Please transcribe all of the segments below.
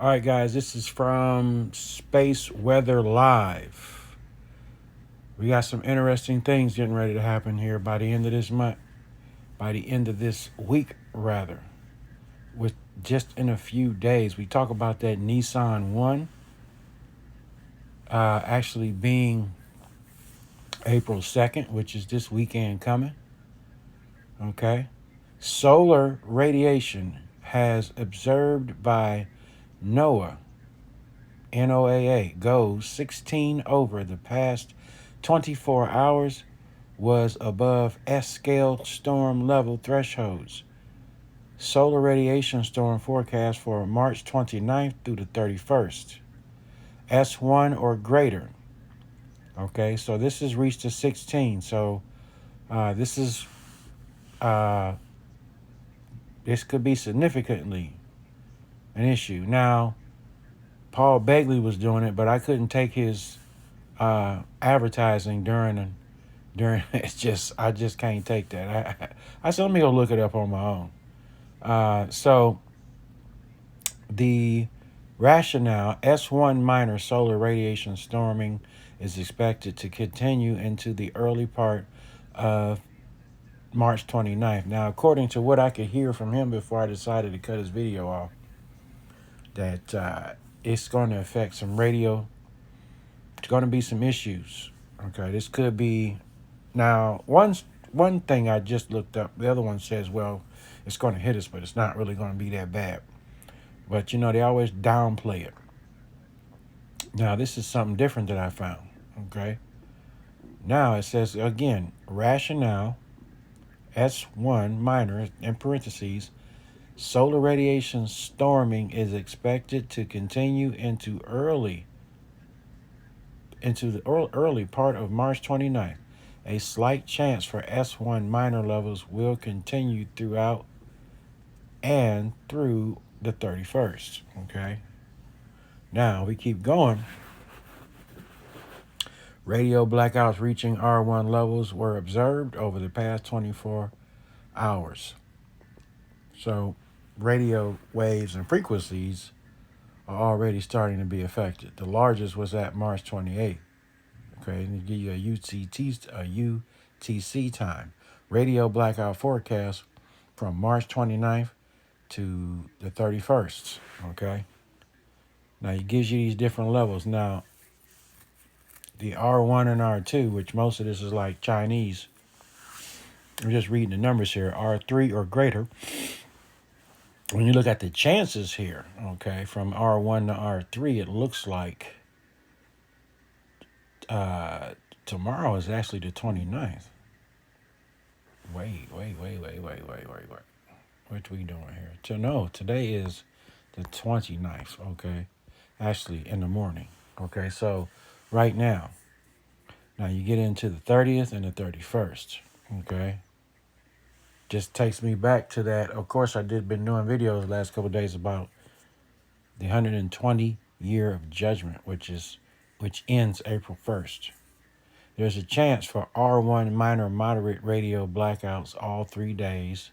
All right, guys, this is from Space Weather Live. We got some interesting things getting ready to happen here by the end of this month, by the end of this week, rather. With just in a few days, we talk about that Nissan One actually being April 2nd, which is this weekend coming. Okay. Solar radiation has observed by NOAA NOAA goes 16 over the past 24 hours was above S scale storm level thresholds. Solar radiation storm forecast for March 29th through the 31st. S1 or greater. Okay, so this has reached a 16. So this is this could be significantly an issue. Now, Paul Begley was doing it, but I couldn't take his advertising during I just can't take that. I said, let me go look it up on my own. So the rationale: S1 minor solar radiation storming is expected to continue into the early part of March 29th. Now, according to what I could hear from him before I decided to cut his video off, that it's going to affect some radio. It's going to be some issues. Okay, this could be. Now, one thing I just looked up, the other one says, well, it's going to hit us, but it's not really going to be that bad. But, they always downplay it. Now, this is something different that I found, okay? Now, it says, again, rationale, S1 minor, in parentheses, solar radiation storming is expected to continue into the early part of March 29th. A slight chance for S1 minor levels will continue throughout and through the 31st. Okay. Now we keep going. Radio blackouts reaching R1 levels were observed over the past 24 hours. So radio waves and frequencies are already starting to be affected. The largest was at March 28th. Okay, and give you a UTC time. Radio blackout forecast from March 29th to the 31st. Okay. Now, it gives you these different levels. Now, the R1 and R2, which most of this is like Chinese. I'm just reading the numbers here. R3 or greater. When you look at the chances here, okay, from R1 to R3, it looks like tomorrow is actually the 29th. Wait. What we doing here? No, today is the 29th, okay? Actually, in the morning, okay? So, right now you get into the 30th and the 31st, okay? Just takes me back to that. Of course, I been doing videos the last couple of days about the 120 year of judgment, which ends April 1st. There's a chance for R1 minor moderate radio blackouts all 3 days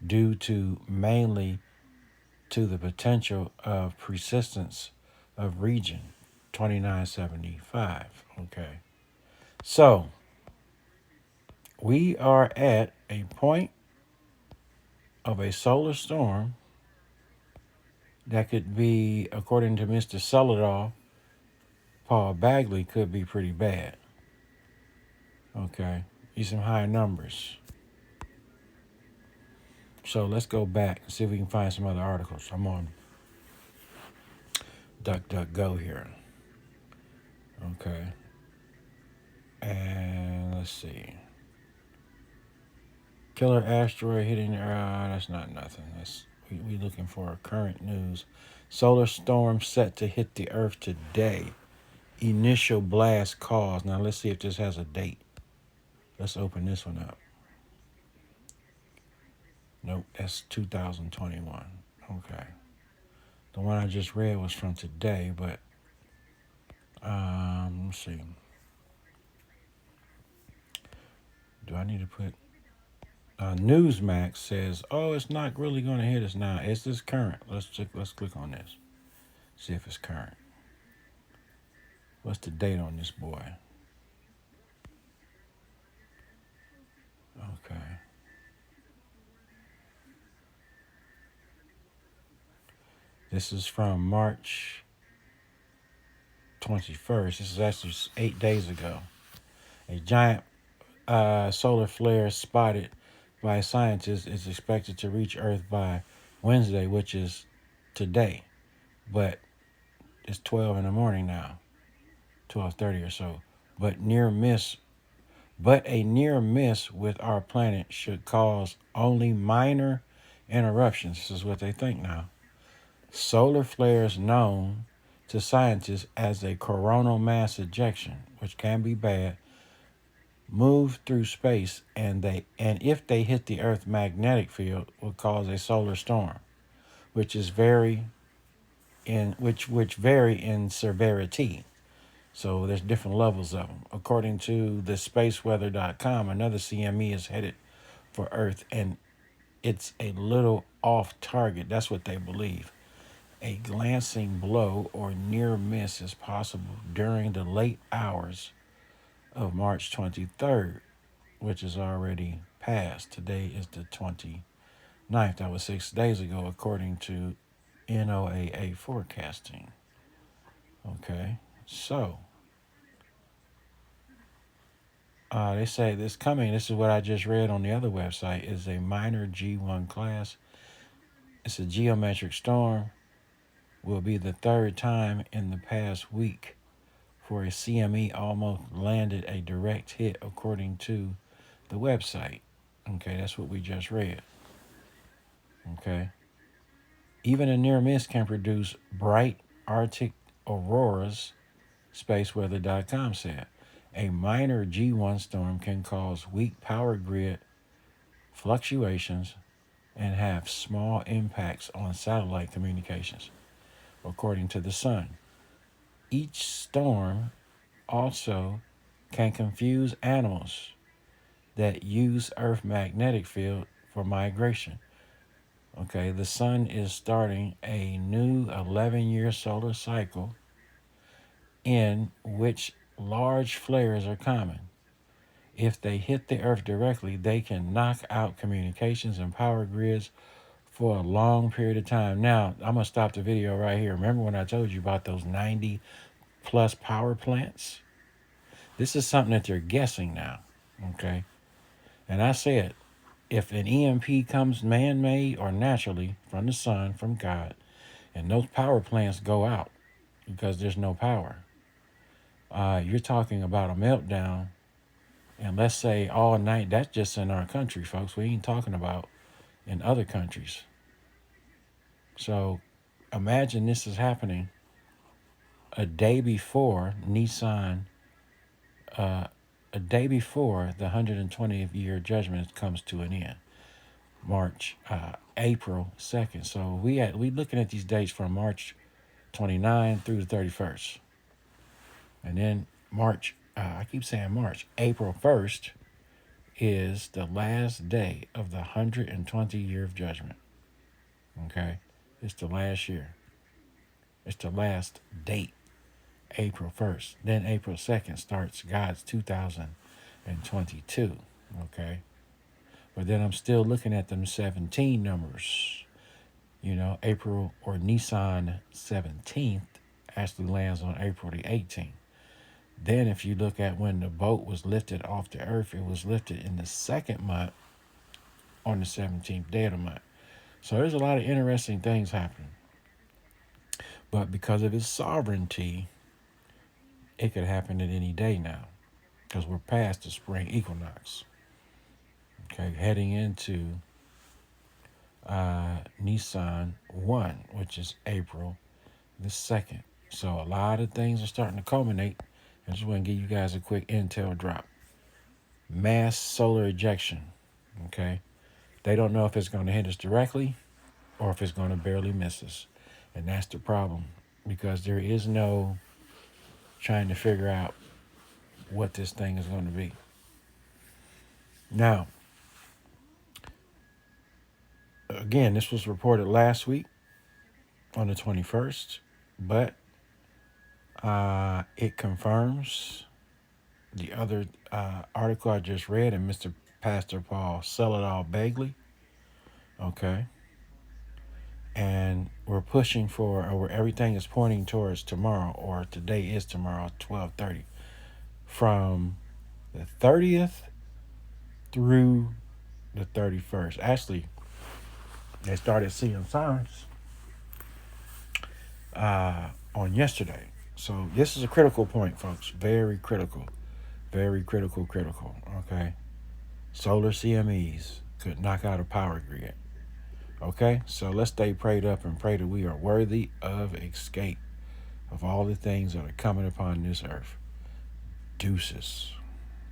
due to mainly to the potential of persistence of region 2975. Okay. So we are at a point of a solar storm that could be, according to Mr. Celador, Paul Bagley, could be pretty bad. Okay. These some high numbers. So let's go back and see if we can find some other articles. I'm on DuckDuckGo here. Okay. And let's see. Killer asteroid hitting the Earth. That's not nothing. We looking for current news. Solar storm set to hit the Earth today. Initial blast caused. Now let's see if this has a date. Let's open this one up. Nope, that's 2021. Okay. The one I just read was from today, but let's see. Do I need to put Newsmax says, oh, it's not really going to hit us now. It's this current. Let's click on this. See if it's current. What's the date on this boy? Okay. This is from March 21st. This is actually 8 days ago. A giant solar flare spotted by scientists is expected to reach Earth by Wednesday, which is today. But it's 12 in the morning now, 12:30 or so. But a near miss with our planet should cause only minor interruptions. This is what they think now. Solar flares known to scientists as a coronal mass ejection, which can be bad, move through space and if they hit the Earth's magnetic field will cause a solar storm, which is which vary in severity. So there's different levels of them. According to the spaceweather.com, another CME is headed for Earth and it's a little off target. That's what they believe. A glancing blow or near miss is possible during the late hours of March 23rd, which is already passed. Today is the 29th. That was 6 days ago, according to NOAA forecasting. Okay, so they say this is what I just read on the other website, is a minor G1 class. It's a geometric storm. Will be the third time in the past week for a CME almost landed a direct hit, according to the website. Okay, that's what we just read. Okay. Even a near miss can produce bright Arctic auroras, spaceweather.com said. A minor G1 storm can cause weak power grid fluctuations and have small impacts on satellite communications, according to the Sun. Each storm also can confuse animals that use Earth's magnetic field for migration. Okay, the Sun is starting a new 11-year solar cycle in which large flares are common. If they hit the Earth directly, they can knock out communications and power grids for a long period of time. Now, I'm going to stop the video right here. Remember when I told you about those 90 plus power plants? This is something that they're guessing now, okay? And I said, if an EMP comes man-made or naturally from the sun, from God, and those power plants go out because there's no power, you're talking about a meltdown. And let's say all night, that's just in our country, folks. We ain't talking about in other countries. So imagine this is happening a day before a day before the 120th year judgment comes to an end, April 2nd. So we looking at these dates from March 29 through the 31st. And then I keep saying March, April 1st is the last day of the 120 year of judgment. Okay? It's the last year. It's the last date, April 1st. Then April 2nd starts God's 2022. Okay? But then I'm still looking at them 17 numbers. April or Nissan 17th actually lands on April the 18th. Then if you look at when the boat was lifted off the earth, it was lifted in the second month on the 17th day of the month. So there's a lot of interesting things happening. But because of his sovereignty, it could happen at any day now, because we're past the spring equinox. Okay, heading into Nissan 1, which is April the 2nd. So a lot of things are starting to culminate. I just want to give you guys a quick intel drop. Mass solar ejection. Okay, they don't know if it's going to hit us directly or if it's going to barely miss us. And that's the problem, because there is no trying to figure out what this thing is going to be. Now, again, this was reported last week on the 21st. But it confirms the other article I just read in Mr. Pastor Paul Sell It All Bagley. Okay. And we're pushing for, or everything is pointing towards tomorrow, or today is tomorrow, 12:30, from the 30th through the 31st. Actually, they started seeing signs on yesterday. So this is a critical point, folks. Very critical. Very critical, critical. Okay. Solar CMEs could knock out a power grid. Okay. So let's stay prayed up and pray that we are worthy of escape of all the things that are coming upon this earth. Deuces.